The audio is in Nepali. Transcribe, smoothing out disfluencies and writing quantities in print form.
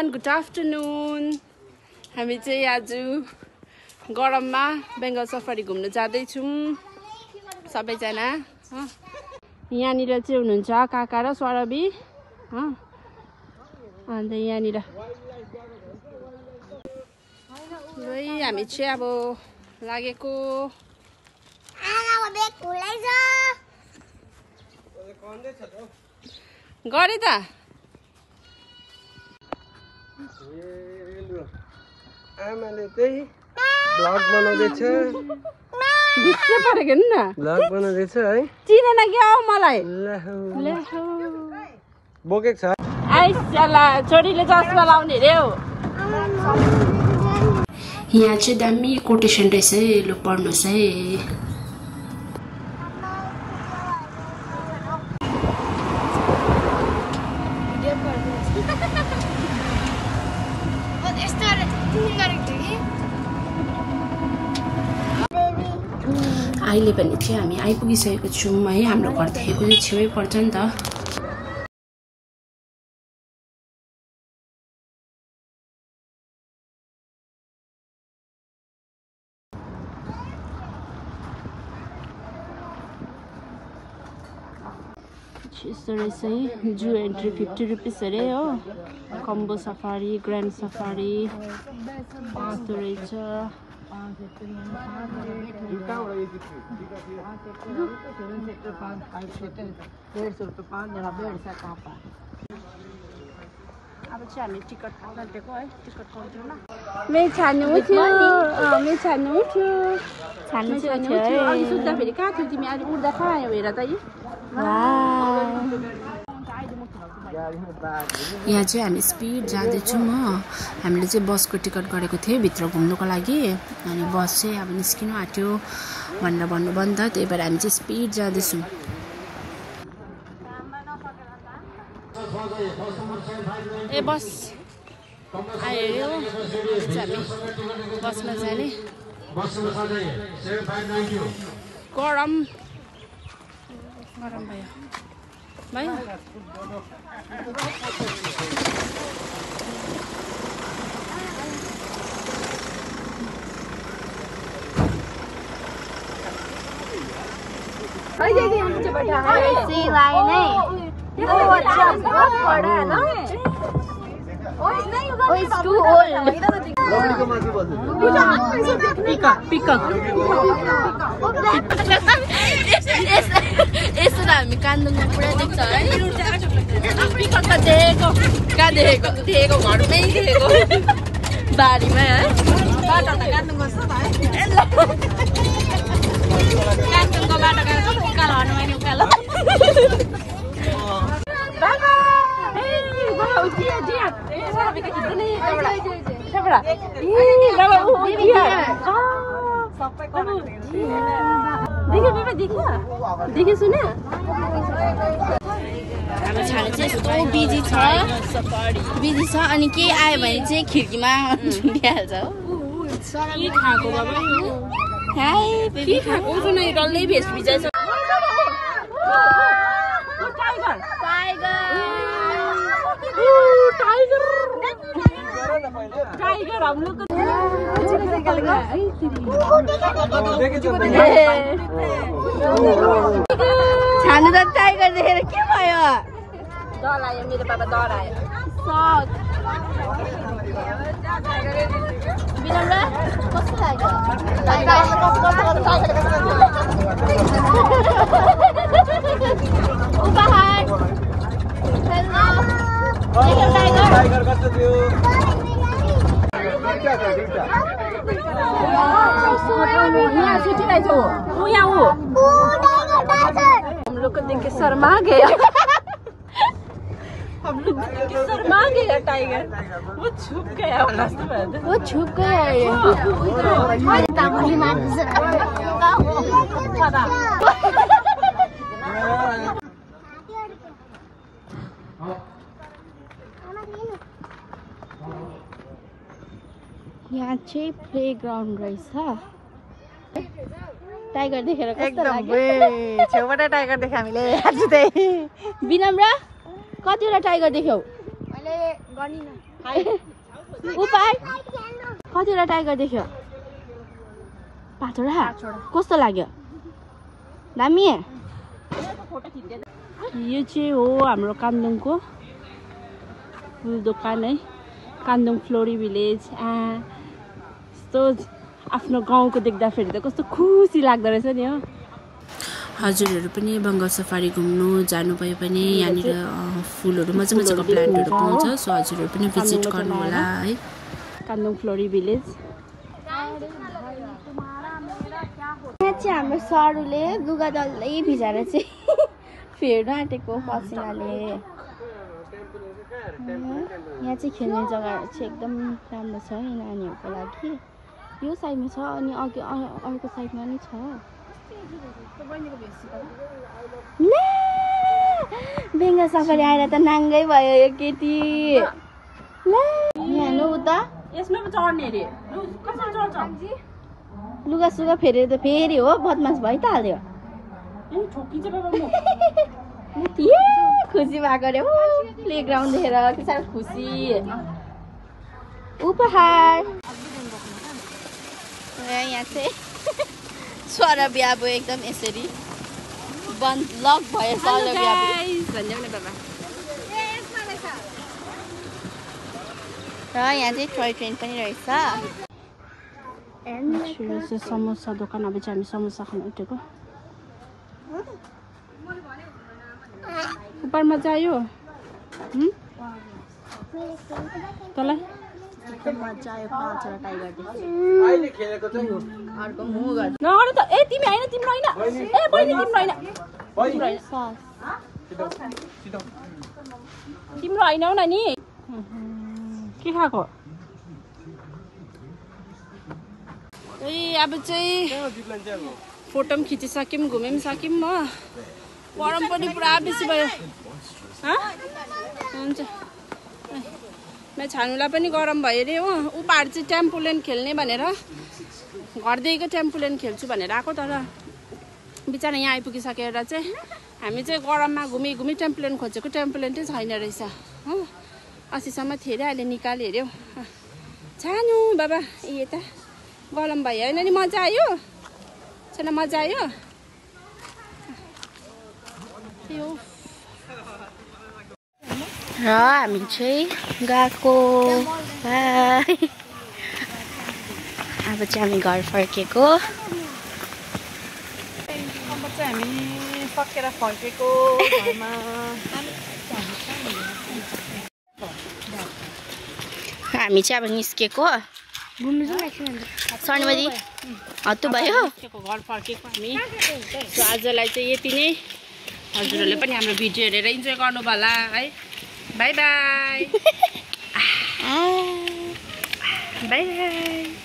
Good afternoon. हामी चाहिँ आज गरममा बेङ्गल सफारी घुम्न जाँदैछौँ सबैजना। यहाँनिर चाहिँ हुनुहुन्छ काका र स्वरबी। अन्त यहाँनिर हामी चाहिँ अब लागेको गरे त आमाले चाहिँ भ्लग बनाउँदैछ। भित्र परेको नि न भ्लग बनाउँदैछ है। चिनेन क्या हो मलाई। बोकेको छ। आइसला छोरीले चस्मा लाउने रे हो। यहाँ चाहिँ दामी कोटेसन रहेछ है, लु पढ्नुहोस् है। अहिले पनि चाहिँ हामी आइपुगिसकेको छौँ है। हाम्रो घरदेखिको चाहिँ छेउै पर्छ नि त। यस्तो रहेछ है, जू एन्ट्री 50 रुपिस अरे हो। कम्बो सफारी, ग्रान्ड सफारी यस्तो रहेछ। अब चाहिँ हामी टिकट काटेको है, टिकट काउन्टरमा। मे छान्नु थियो, छान्नु अघि सुत्दाखेरि कहाँ थियो तिमी? अहिले उठ्दा कहाँ आयो हेर त। यहाँ चाहिँ हामी स्पिड जाँदैछौँ हो। हामीले चाहिँ बसको टिकट गरेको थियौँ भित्र घुम्नुको लागि। अनि बस चाहिँ अब निस्किनु आँट्यो भनेर भन्नुभयो नि त, त्यही भएर हामी चाहिँ स्पिड जाँदैछौँ। ए बस आयो, हामी बसमा जाने। गरम भयो भयो। यसो त हामी कान्दुङमा पुरा देख्छ है। पिकअप त देखेको घरमै देखेको बारीमा है। कान्दुङको बाटो गएर उकालो हनुमानी उकालो। देखे सुने हाम्रो छाने चाहिँ यस्तो बिजी छ अनि केही आयो भने चाहिँ खिड्कीमा झुन्डिहाल्छ हो। डल्लै भेष भिजाइछ। टाइगर हम लोग छानु त टाइगर देखेर के भयो? डर आयो, मेरो बाबा डर आयो। बिराम्रो कस्तो लाग्यो? उपहार टाइगर कस्तो थियो? हम लोग को देख के शर्मा गया। टाइगर वो छुप गया। यहाँ चाहिँ प्लेग्राउन्ड रहेछ। टाइगर देखेर कस्तो लाग्यो? छेउबाट टाइगर देख्यो हामीले आज चाहिँ। विनम्र कतिवटा टाइगर देख्यौ? मैले गनिन। उपाय कतिवटा टाइगर देख्यो 5वटा कस्तो लाग्यो दामी यो चाहिँ हो हाम्रो कान्दुङको फुल दोकान है कान्दुङ फ्लोरी भिलेज यस्तो आफ्नो गाउँको देख्दाखेरि त कस्तो खुसी लाग्दो रहेछ नि हो हजुरहरू पनि बङ्गाल सफारी घुम्नु जानुभयो भने यहाँनिर फुलहरू मजाको प्लान्टहरू पाउँछ सो हजुरहरू पनि भिजिट गर्नु होला है कान्दुङ फ्लोरी भिलेज यहाँ चाहिँ हाम्रो सरुले लुगा डल्लै भिजाएर चाहिँ फेर्न आँटेको पसिनाले यहाँ चाहिँ खेल्ने जग्गाहरू चाहिँ एकदम राम्रो छ नानीहरूको लागि यो साइडमा छ अनि अघि अर्को साइडमा नि छ बेङ्गा सफारी आएर त नाङ्गै भयो यो केटी यहाँ उता यसमा चढ्ने अरे लुगा सुगा फेरि त फेरि हो बदमास भइ त हाल्यो खुसी भएको अरे प्ले ग्राउन्ड देखेर के साह्रो खुसी उपहार यहाँ चाहिँ स्वर बिहा भयो एकदम यसरी बन्द लक भयो स्वर बिहा धन्यवाद बाबा र यहाँ चाहिँ टोय ट्रेन पनि रहेछ समोसा दोकान अब चाहिँ हामी समोसा खान उठेको ऊपर मजा आयो तँलाई मजा आयो 5वटा टाइगर नगर्नु त ए तिमी होइन तिम्रो होइन ए बहिनी तिम्रो होइन तिम्रो होइन हौ नानी के खाएको ए अब चाहिँ फोटो पनि खिचिसक्यौँ घुमे पनि सक्यौँ हो गरम पनि पुरा बेसी भयो हुन्छ छानुलाई पनि गरम भयो अरे हो उपाहरू चाहिँ टेम्पोलेन खेल्ने भनेर घरदेखिको टेम्पोलेन खेल्छु भनेर आएको तर बिचरा यहाँ आइपुगिसकेर चाहिँ हामी चाहिँ गरममा घुमी घुमी टेम्पोलेन खोजेको टेम्पोलेन चाहिँ छैन रहेछ हो अस्तिसम्म थियो अरे अहिले निकाल्यो अरे हौ छानु बाबा यता गरम भयो होइन नि मजा आयो छैन मजा आयो र हामी चाहिँ गएको अब चाहिँ हामी घर फर्केको अब चाहिँ हामी सकेर फर्केको घरमा हामी चाहिँ अब निस्केको घुम्नु जाउँ शनिबारी हत्तु भयो घर फर्केको हामी सो आजलाई चाहिँ यति नै हजुरहरूले पनि हाम्रो भिडियो हेरेर इन्जोय गर्नु होला है बाई बाई बाई बाई